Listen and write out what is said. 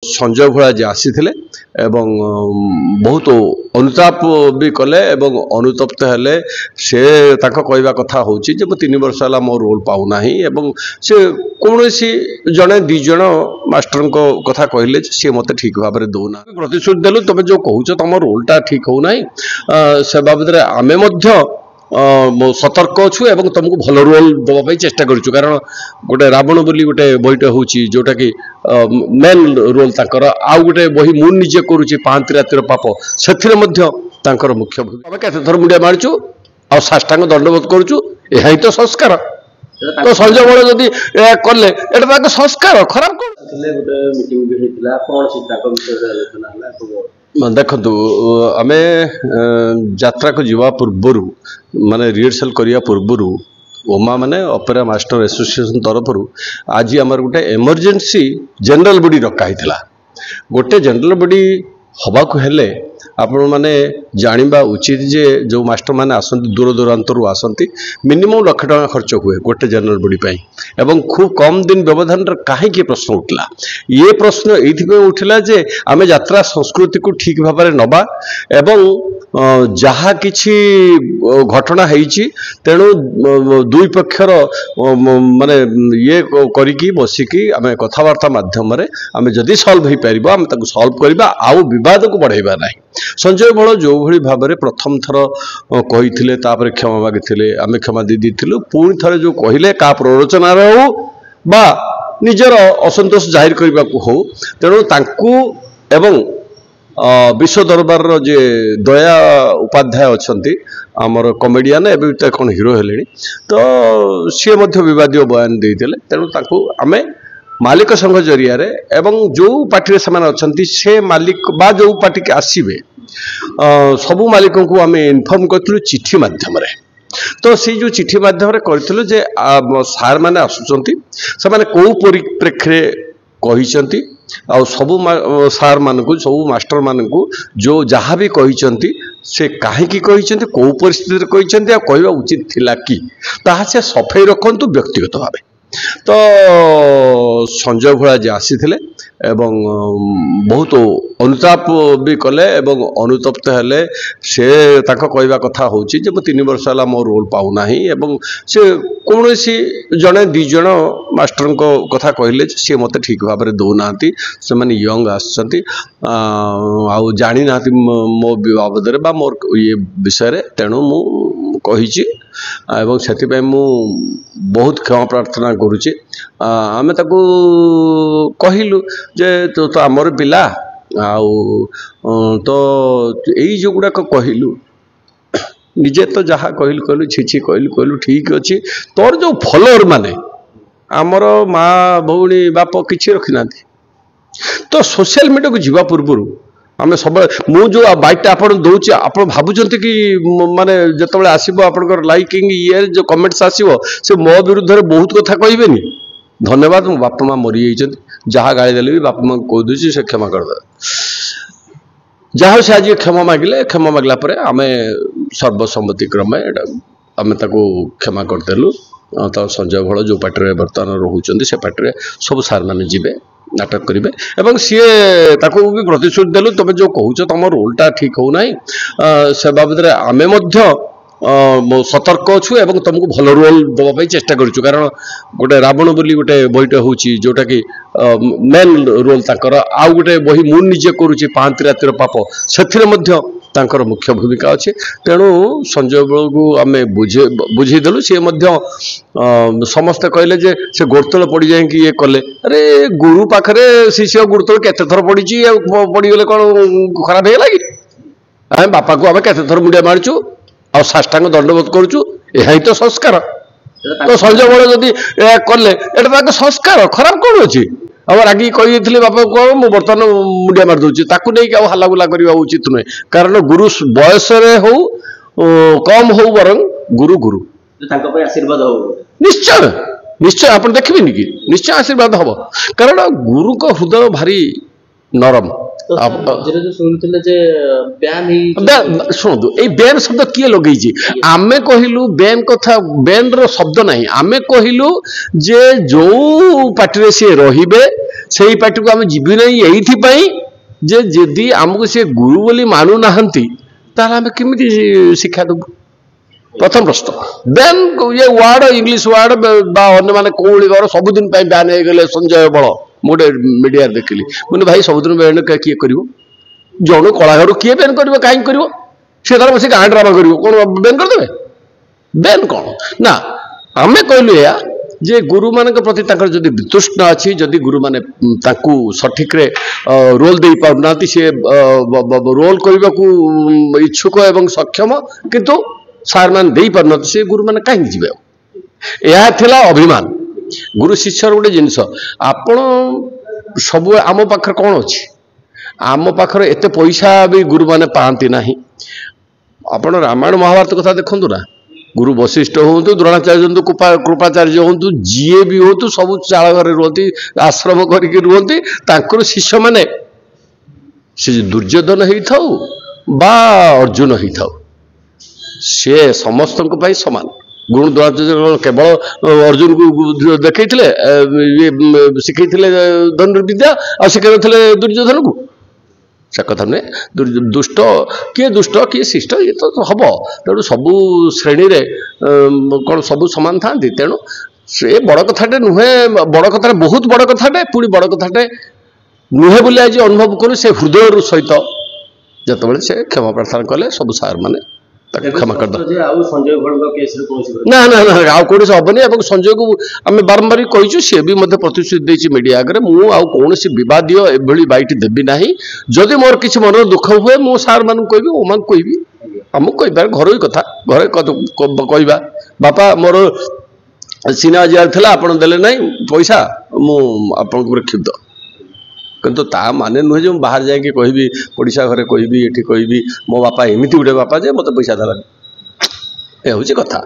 संजय भोला जी आसी बहुत अनुताप भी कले अनुतप्त हेले से कहवा कथा हूँ जे मो 3 वर्ष है मो रोल पाऊना से कौन जड़े दीज मास्टर कथा कहले सी मत ठीक भाव में दौना प्रतिश्रुति देलु तुम जो कहूच तुम रोलटा ठीक होना से बाबद आमे सतर्क अच्छु एवं तुमको भल रोल देवाई चेष्टा करूँ कारण गोटे रावण बोली गोटे बहीटे हूँ जोटा कि मेन रोल ताकर आउ गोटे बही मु निजे करुच्ची 5 रातिर पाप से मुख्य भूमिका आम केते थर मुंडिया मारचु आ साष्टांग दंडबोध करुचु यही तो संस्कार तो संजय बल जदि कले एटा संस्कार खराब देखु आम यात्रा को जीवा पूर्वर माने रिहर्सल करिया पूर्वर ओमा माने ऑपेरा मास्टर एसोसिएशन तरफ आज आमर गोटे इमरजेंसी जनरल बॉडी रखा गोटे जनरल बॉडी हवा को हेले आपण माने जानिबा उचित जे जो मास्टर माने आसंती दूर दूरांतर आसंती मिनिमम ₹1 लाख खर्च हुए गोटे जनरल बॉडी पाई एवं खूब कम दिन व्यवधान कहीं प्रश्न उठला ये प्रश्न ये उठला जे आमे यात्रा संस्कृति को ठीक भाव में नबा एवं जहा किछि घटना हेछि तेणु दुई पक्षर माने ये करिकी बसिकी आमे कथावार्ता माध्यम रे आमे जदि सॉल्व हो पारिबा आमे ताको सॉल्व करबा आउ विवाद को बढ़ाइबा नहीं संजय बल जो भली भाव में प्रथम थर कही तापर क्षमा मागी आम क्षमा दे दी पुणी थे जो कहले का प्ररोचनार हो बा निजर असंतोष जाहिर करने को हो तेणु तांकु एवं विश्व दरबार जे दया उपाध्याय अच्छा आमर कमेडियन एवं कौन हिरो हेले तो सी विवादीय बयान देते तेणु तांकु आमे मालिक संघ जरिया एवं जो पार्टी से अच्छा से मालिक बा जो पार्टी के आसवे सबू मालिकों को आम इनफर्म करूँ चिठी मध्यम तो से जो चिठी मध्यम करूँ जे सार मैंने आसुँच से कौ परिप्रेक्षी कहते आ सबू सार मान को सबू मास्टर मान को जो जहाँ भी कहते से कहीं कौ परिस्थिति कहते कहवा उचित थिला कि ताहा से सफाई रखु व्यक्तिगत भाव तो संजय भोला जी आसी बहुत अनुताप भी कले अनुतप्त हेले से कहवा कथा हूँ जे मो 3 वर्ष है मो रोल पाऊना से कौन जड़े दीज मास्टर कथा कहले सी मत ठीक भाव में दौना से मैंने यंग आसुँच जानी ना मो बाबद मोर ये विषय तेणु मु कही से मु बहुत क्षमा प्रार्थना करुचे आमे ताकू कहलु जे तो आमर पिला तो यही जो गुड़ाक कहलु निजे तो जहाँ कहलु कहलु छी कहलु ठीक अच्छे तोर जो फॉलोअर माने आमर माँ भौणी बाप किसी रखी ना तो सोशल मीडिया को जीवा पूर्व आम सब मु जो बाइकटा आप दौचे आप भावुं कि माने जो आसो आप लाइकिंग ये जो कमेंट्स आसो से मो विरुद्ध में बहुत कथा कहबेनी धन्यवाद मो बापा माँ मरी जाइए जहाँ गाड़ी देले भी बापा माँ कह दूसरी से क्षमा करदे जहाँ से आज क्षमा मागिले क्षमा मागला आम सर्वसम्मति क्रमे आम क्षमा करदेलु तो संजय भोल जो पार्टी बर्तमान रोचे से पार्टी सब सार मैंने जीवे नाटक करेंगे एवं सी भी प्रतिश्रुति देलु तुम जो कहूच तुम रोलटा ठीक होना से बाबद आमे सतर्क अच्छु एवं तुमको भल रोल देवाई चेष्टा करूँ कारण गोटे रावण बोली गोटे बहीटे हूँ जोटा कि मेन रोल ताकर आउ गोटे बही मु निजे करुच्ची 5 रातिर पाप से मुख्य भूमिका अच्छे तेणु संजय बल को आम बुझेदेलु सी समस्ते कहले जे से गोड़तल पड़ जाए कि ये कले अरे गुरु पाखरे शिष्य गोड़तल केते थर पड़ी पड़गले कौन खराब है कि आम बापा को आम केते थर मुंडिया मारचु आ साष्टांग दंडबोध करुचु यही तो संस्कार तो संजय बल जदि कले एटा संस्कार खराब कौन अच्छी अब रागी कही बापा को मु बर्तमान मुंडिया मार दूसरी ताकू नहीं हल्लागुला करवा उचित नुहे कारण गुरु बयस हो कम हो बरं गुरु गुरु आशीर्वाद हो निश्चय निश्चय आप देखिए कि निश्चय आशीर्वाद हम कारण गुरु को हृदय भारी नरम शुणु ये बैन शब्द किए लगे आमे कहलु बैन कथा बैन रो शब्द नहीं आमे कहलु जे जो पार्टी सी रहिबे से पार्टी को आम जीवी नहीं यही जे जदि आमको सी गुरु बोली मानु नाहंती ताला आम केमिति शिक्षा देबु प्रथम प्रश्न बैन ये वार्ड इंग्लिश वार्ड बा अन्य माने कोली घर सबुदिन बैन हो गले संजय बल मोटे मीडिया देखिली मुझे भाई सबुदिन बैन किए कर जन कलाकार किए बैन कर कहीं कर सी तार बस गाँ ड्रामा कर कौन बैन करदे बैन कौन ना आम कहलु या जे गुरु मान प्रति जदि वितृष्ण अच्छी जदि गुरु माने सठिक रोल दे पारना सी रोल करने को इच्छुक एवं सक्षम किंतु सार मान दे पारना से गुरु माने कहीं जीवे यह थिला अभिमान गुरु शिष्यर गोटे जिनस आपण सब आम पाखर कौन अच्छी आम पाखर एत पैसा भी गुरु माने पाती ना आपण रामायण महाभारत कथा देखु ना गुरु वशिष्ठ हूँ द्रोणाचार्य हूँ कृपाचार्य हूँ जीए भी हूँ सब चाल घर रुहति आश्रम करके रुहति शिष्य माने से दुर्योधन होता बा अर्जुन होता सी समस्त समान गुरु द्रोणाचार्य केवल अर्जुन को देखते शिखई धनुर्विद्या आ शिखई दुर्योधन को से कथा नुहे दुष्ट किए शिष्ट ये तो हम तेणु सबू श्रेणी रे कौन सबू सामान था तेणु से बड़ कथाटे नुहे बड़ कथा बहुत बड़ कथाटे पुणी बड़ कथाटे नुहे बोली आज अनुभव कलु से हृदय सहित जिते से क्षमा प्रार्थना कले सब सार मैंने क्षमा कर ना ना ना आउ कौन हेनी और संजय को आम बारंबार कहीचु सी भी प्रतिश्रुति देती मीडिया आगे मुझे कौन बद एभली बैठ देवी ना जदि मोर किसी मन दुख हुए मु सार मान कहि ओ मान कहि आमको कहीपर घर कथा घर कहवा बापा मोर सिनेमा जार था आप देले ना पैसा मुझे क्षुब्ध किंतु ता माने नुहे जो बाहर जाके कहि पड़िशा घरे कहि ये कहि मो बापा एमती गोटे बापा जे मत पैसा देला ए हूँ कथा।